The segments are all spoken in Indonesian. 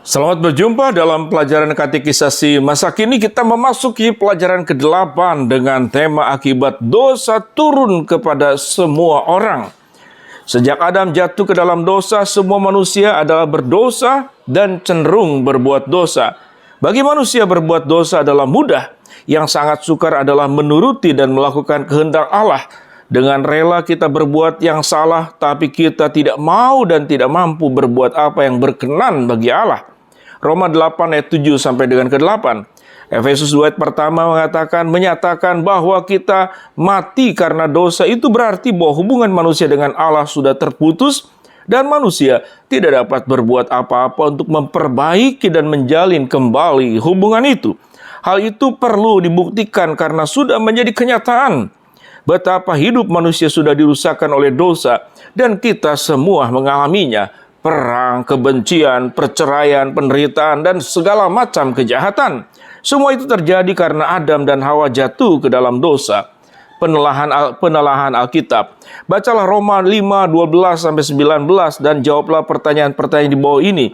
Selamat berjumpa dalam pelajaran katekisasi masa kini. Kita memasuki pelajaran ke-8 dengan tema akibat dosa turun kepada semua orang. Sejak Adam jatuh ke dalam dosa, semua manusia adalah berdosa dan cenderung berbuat dosa. Bagi manusia berbuat dosa adalah mudah. Yang sangat sukar adalah menuruti dan melakukan kehendak Allah. Dengan rela kita berbuat yang salah, tapi kita tidak mau dan tidak mampu berbuat apa yang berkenan bagi Allah. Roma 8 ayat 7 sampai dengan ke-8. Efesus 2 ayat pertama menyatakan bahwa kita mati karena dosa. Itu berarti bahwa hubungan manusia dengan Allah sudah terputus dan manusia tidak dapat berbuat apa-apa untuk memperbaiki dan menjalin kembali hubungan itu. Hal itu perlu dibuktikan karena sudah menjadi kenyataan betapa hidup manusia sudah dirusakkan oleh dosa dan kita semua mengalaminya. Perang, kebencian, perceraian, penderitaan, dan segala macam kejahatan. Semua itu terjadi karena Adam dan Hawa jatuh ke dalam dosa. Penelahan Alkitab. Bacalah Roma 5:12-19 dan jawablah pertanyaan-pertanyaan di bawah ini.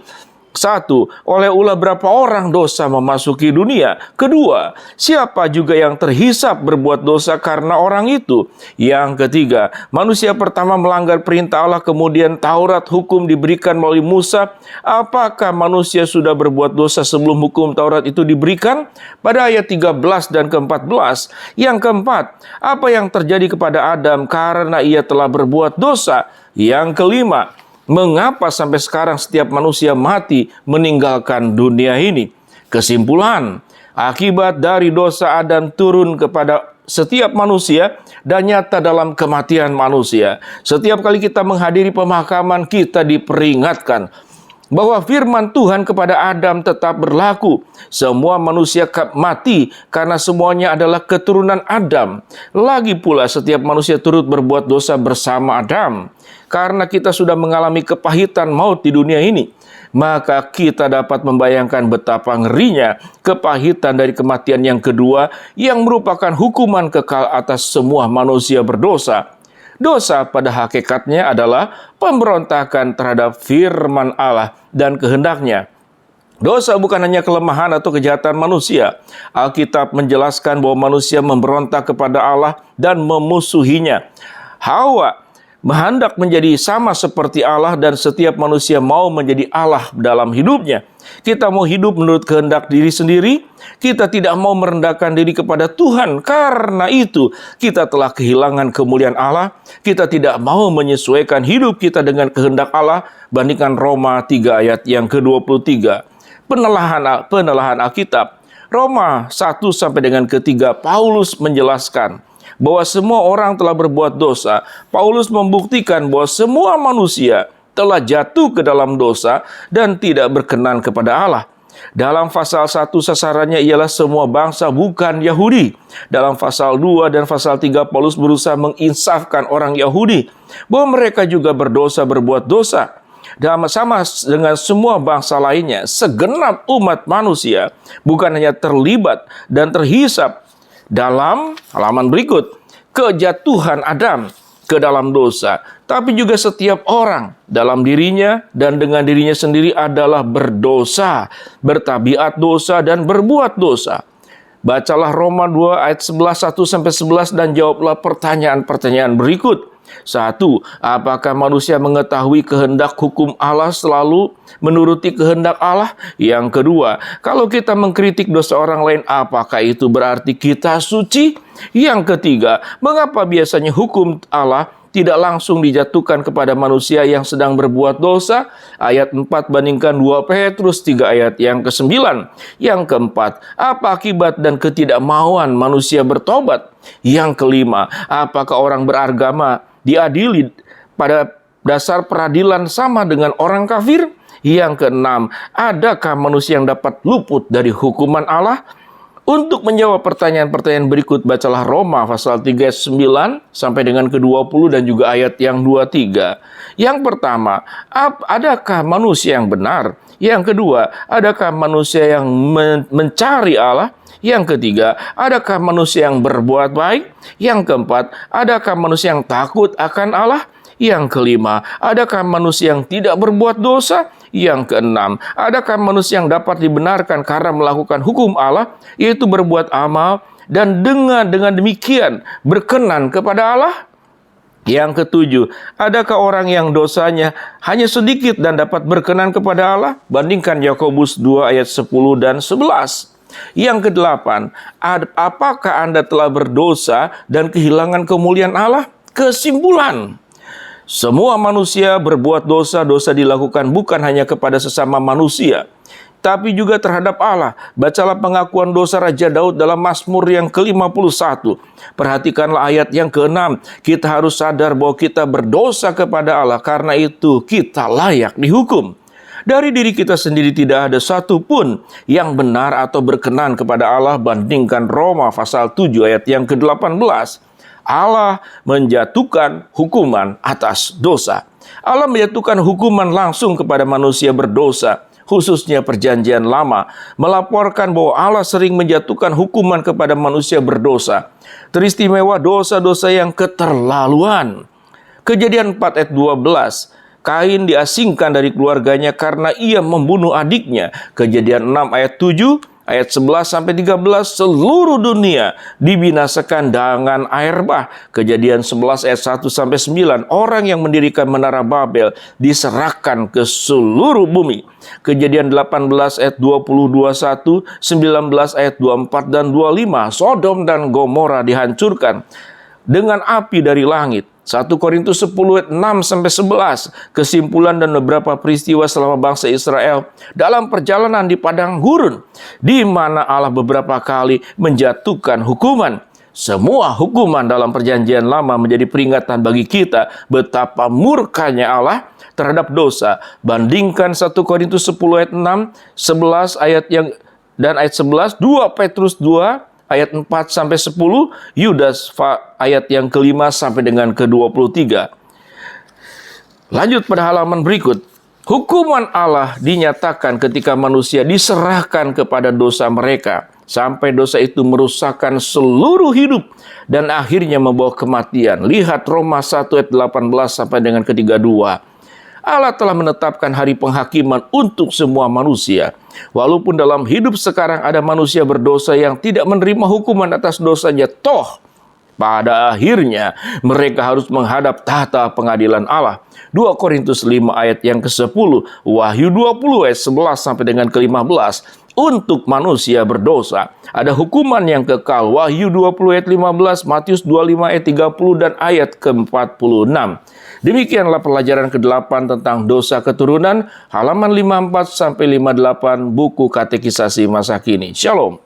1. Oleh ulah berapa orang dosa memasuki dunia? 2. Siapa juga yang terhisap berbuat dosa karena orang itu? Yang 3. Manusia pertama melanggar perintah Allah, kemudian Taurat hukum diberikan melalui Musa. Apakah manusia sudah berbuat dosa sebelum hukum Taurat itu diberikan? Pada ayat 13 dan ke-14. Yang 4. Apa yang terjadi kepada Adam karena ia telah berbuat dosa? Yang 5. Mengapa sampai sekarang setiap manusia mati meninggalkan dunia ini? Kesimpulan, akibat dari dosa Adam turun kepada setiap manusia dan nyata dalam kematian manusia. Setiap kali kita menghadiri pemakaman, kita diperingatkan bahwa firman Tuhan kepada Adam tetap berlaku. Semua manusia mati karena semuanya adalah keturunan Adam. Lagi pula setiap manusia turut berbuat dosa bersama Adam. Karena kita sudah mengalami kepahitan maut di dunia ini, maka kita dapat membayangkan betapa ngerinya kepahitan dari kematian yang kedua yang merupakan hukuman kekal atas semua manusia berdosa. Dosa pada hakikatnya adalah pemberontakan terhadap firman Allah dan kehendaknya. Dosa bukan hanya kelemahan atau kejahatan manusia. Alkitab menjelaskan bahwa manusia memberontak kepada Allah dan memusuhinya. Hawa hendak menjadi sama seperti Allah dan setiap manusia mau menjadi Allah dalam hidupnya. Kita mau hidup menurut kehendak diri sendiri. Kita tidak mau merendahkan diri kepada Tuhan. Karena itu kita telah kehilangan kemuliaan Allah. Kita tidak mau menyesuaikan hidup kita dengan kehendak Allah. Bandingkan Roma 3 ayat yang ke-23. Penelahan Alkitab. Roma 1 sampai dengan ke-3, Paulus menjelaskan bahwa semua orang telah berbuat dosa. Paulus membuktikan bahwa semua manusia telah jatuh ke dalam dosa dan tidak berkenan kepada Allah. Dalam pasal 1 sasarannya ialah semua bangsa bukan Yahudi. Dalam pasal 2 dan pasal 3 Paulus berusaha menginsafkan orang Yahudi bahwa mereka juga berdosa berbuat dosa. Sama dengan semua bangsa lainnya, segenap umat manusia bukan hanya terlibat dan terhisap dalam halaman berikut, kejatuhan Adam ke dalam dosa, tapi juga setiap orang dalam dirinya dan dengan dirinya sendiri adalah berdosa, bertabiat dosa dan berbuat dosa. Bacalah Roma 2 ayat 1 sampai 11 dan jawablah pertanyaan-pertanyaan berikut. 1. Apakah manusia mengetahui kehendak hukum Allah selalu menuruti kehendak Allah? Yang kedua, kalau kita mengkritik dosa orang lain, apakah itu berarti kita suci? Yang ketiga, mengapa biasanya hukum Allah tidak langsung dijatuhkan kepada manusia yang sedang berbuat dosa? Ayat 4 bandingkan 2 Petrus 3 ayat yang ke-9. Yang keempat, apa akibat dan ketidakmauan manusia bertobat? Yang kelima, apakah orang beragama diadili pada dasar peradilan sama dengan orang kafir? Yang keenam, adakah manusia yang dapat luput dari hukuman Allah? Untuk menjawab pertanyaan-pertanyaan berikut, bacalah Roma pasal 3 ayat 9 sampai dengan ke-20 dan juga ayat yang 23. Yang pertama, adakah manusia yang benar? Yang kedua, adakah manusia yang mencari Allah? Yang ketiga, adakah manusia yang berbuat baik? Yang keempat, adakah manusia yang takut akan Allah? Yang kelima, adakah manusia yang tidak berbuat dosa? yang keenam, adakah manusia yang dapat dibenarkan karena melakukan hukum Allah, yaitu berbuat amal, dan dengan demikian berkenan kepada Allah? Yang ketujuh, adakah orang yang dosanya hanya sedikit dan dapat berkenan kepada Allah? Bandingkan Yakobus 2 ayat 10 dan 11. Yang kedelapan, apakah Anda telah berdosa dan kehilangan kemuliaan Allah? Kesimpulan, semua manusia berbuat dosa. Dosa dilakukan bukan hanya kepada sesama manusia, tapi juga terhadap Allah. Bacalah pengakuan dosa Raja Daud dalam Mazmur yang ke-51. Perhatikanlah ayat yang ke-6. Kita harus sadar bahwa kita berdosa kepada Allah, karena itu kita layak dihukum. Dari diri kita sendiri tidak ada satu pun yang benar atau berkenan kepada Allah. Bandingkan Roma pasal 7 ayat yang ke-18. Allah menjatuhkan hukuman atas dosa. Allah menjatuhkan hukuman langsung kepada manusia berdosa, khususnya Perjanjian Lama, melaporkan bahwa Allah sering menjatuhkan hukuman kepada manusia berdosa. Teristimewa dosa-dosa yang keterlaluan. Kejadian 4 ayat 12, Kain diasingkan dari keluarganya karena ia membunuh adiknya. Kejadian 6 ayat 7, ayat 11 sampai 13, seluruh dunia dibinasakan dengan air bah. Kejadian 11 ayat 1 sampai 9, orang yang mendirikan menara Babel diserahkan ke seluruh bumi. Kejadian 18 ayat 20-21, 19 ayat 24 dan 25, Sodom dan Gomora dihancurkan dengan api dari langit. 1 Korintus 10 ayat 6 sampai 11, kesimpulan dan beberapa peristiwa selama bangsa Israel dalam perjalanan di padang gurun, di mana Allah beberapa kali menjatuhkan hukuman. Semua hukuman dalam Perjanjian Lama menjadi peringatan bagi kita betapa murkanya Allah terhadap dosa. Bandingkan 1 Korintus 10 ayat 6, 11 ayat dan ayat 11, 2 Petrus 2 ayat 4 sampai 10, Yudas ayat yang ke-5 sampai dengan ke-23. Lanjut pada halaman berikut. Hukuman Allah dinyatakan ketika manusia diserahkan kepada dosa mereka, sampai dosa itu merusakkan seluruh hidup dan akhirnya membawa kematian. Lihat Roma 1 ayat 18 sampai dengan ke-32. Allah telah menetapkan hari penghakiman untuk semua manusia. Walaupun dalam hidup sekarang ada manusia berdosa yang tidak menerima hukuman atas dosanya, toh pada akhirnya mereka harus menghadap tahta pengadilan Allah. 2 Korintus 5 ayat yang ke-10, Wahyu 20 ayat 11 sampai dengan ke-15. Untuk manusia berdosa ada hukuman yang kekal. Wahyu 20 ayat 15, Matius 25 ayat 30 dan ayat ke-46. Demikianlah pelajaran ke-8 tentang dosa keturunan, halaman 54 sampai 58 buku Katekisasi Masa Kini. Shalom.